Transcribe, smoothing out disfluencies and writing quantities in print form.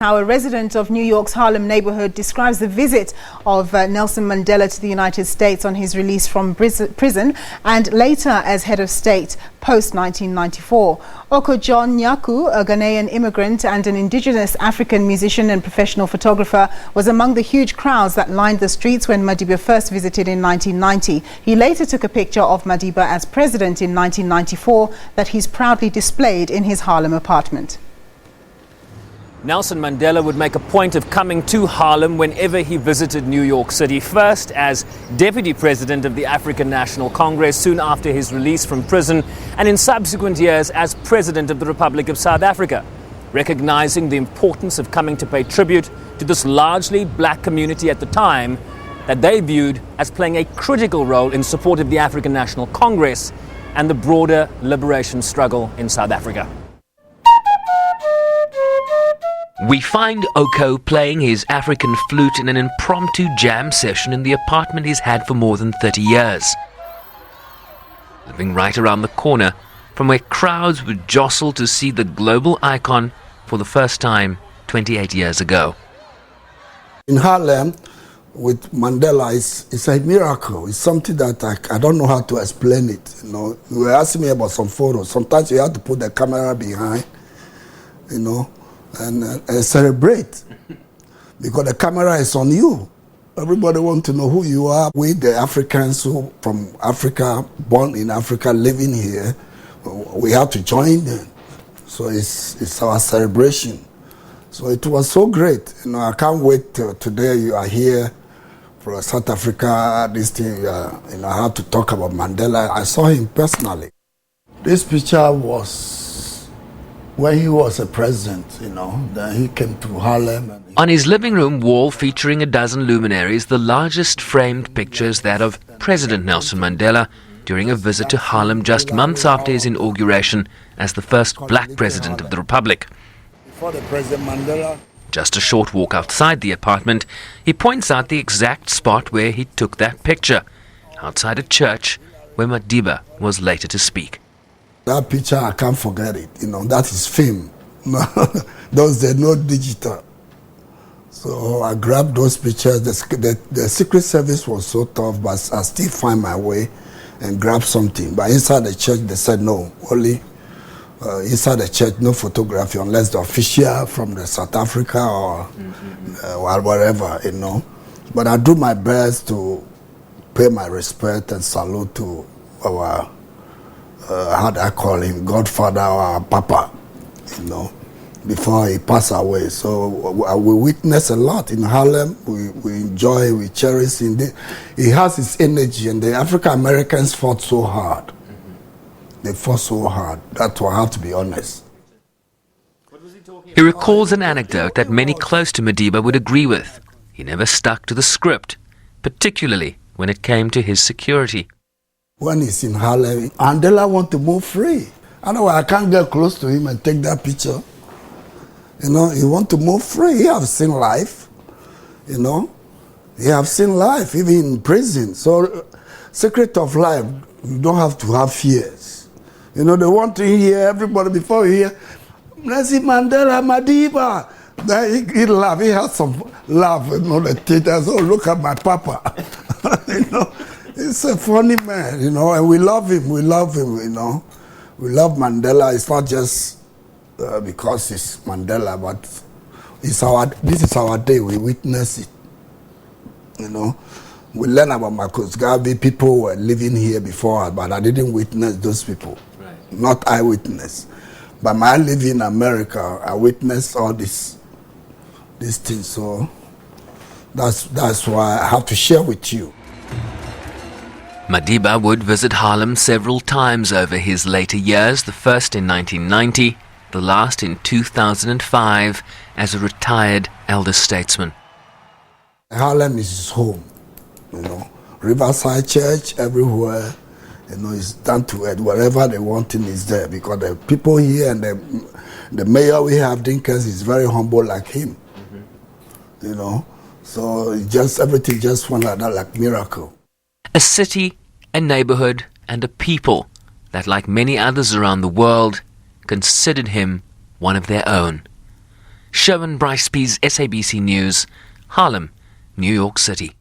Now, a resident of New York's Harlem neighbourhood describes the visit of Nelson Mandela to the United States on his release from prison and later as head of state post-1994. Oko John Nyaku, a Ghanaian immigrant and an indigenous African musician and professional photographer, was among the huge crowds that lined the streets when Madiba first visited in 1990. He later took a picture of Madiba as president in 1994 that he's proudly displayed in his Harlem apartment. Nelson Mandela would make a point of coming to Harlem whenever he visited New York City, first as deputy president of the African National Congress soon after his release from prison, and in subsequent years as president of the Republic of South Africa, recognizing the importance of coming to pay tribute to this largely black community at the time that they viewed as playing a critical role in support of the African National Congress and the broader liberation struggle in South Africa. We find Oko playing his African flute in an impromptu jam session in the apartment he's had for more than 30 years. Living right around the corner from where crowds would jostle to see the global icon for the first time 28 years ago. In Harlem, with Mandela, it's a miracle. It's something that I don't know how to explain it. You know, you were asking me about some photos. Sometimes you have to put the camera behind, you know, and celebrate because the camera is on you. Everybody wants to know who you are. We, the Africans who from Africa, born in Africa, living here, we have to join them. So it's our celebration. So it was so great. You know, I can't wait till today. You are here for South Africa. This thing, you know, I have to talk about Mandela. I saw him personally. This picture was when he was a president, you know, then he came to Harlem. On his living room wall, featuring a dozen luminaries, the largest framed picture is that of President Nelson Mandela during a visit to Harlem just months after his inauguration as the first black president of the Republic. Before the President Mandela. Just a short walk outside the apartment, he points out the exact spot where he took that picture, outside a church where Madiba was later to speak. That picture, I can't forget it. You know, that is fame. Those days, no digital. So I grabbed those pictures. The Secret Service was so tough, but I still find my way and grab something. But inside the church, they said no. Only inside the church, no photography unless the official from the South Africa or whatever, you know. But I do my best to pay my respect and salute to our how do I call him, Godfather or Papa, you know, before he passed away. So we witness a lot in Harlem. We enjoy, we cherish him. He has his energy, and the African Americans fought so hard. They fought so hard. That's why I have to be honest. He recalls an anecdote that many close to Madiba would agree with. He never stuck to the script, particularly when it came to his security. When he's in Harlem, Mandela wants to move free. Otherwise, I can't get close to him and take that picture. You know, he wants to move free. He has seen life, you know. He has seen life, even in prison. So, secret of life, you don't have to have fears. You know, they want to hear everybody before you hear, Nelson Mandela, Madiba. Then he laugh. He has some laugh, you know, the theaters. Oh, look at my papa. You know. He's a funny man, you know, and we love him, you know. We love Mandela. It's not just because he's Mandela, but this is our day. We witness it, you know. We learn about Marcus Garvey. People were living here before us, but I didn't witness those people. Right. Not eyewitness. But my living in America, I witnessed all these things. So that's why I have to share with you. Madiba would visit Harlem several times over his later years, the first in 1990, the last in 2005 as a retired elder statesman. Harlem is his home, you know. Riverside Church, everywhere, you know, it's down to it. Wherever they want him is there because the people here and the mayor we have, Dinkers, is very humble like him, you know. So everything just went like that, like miracle. A city, a neighbourhood and a people that, like many others around the world, considered him one of their own. Sherwin Bryce-Pease, SABC News, Harlem, New York City.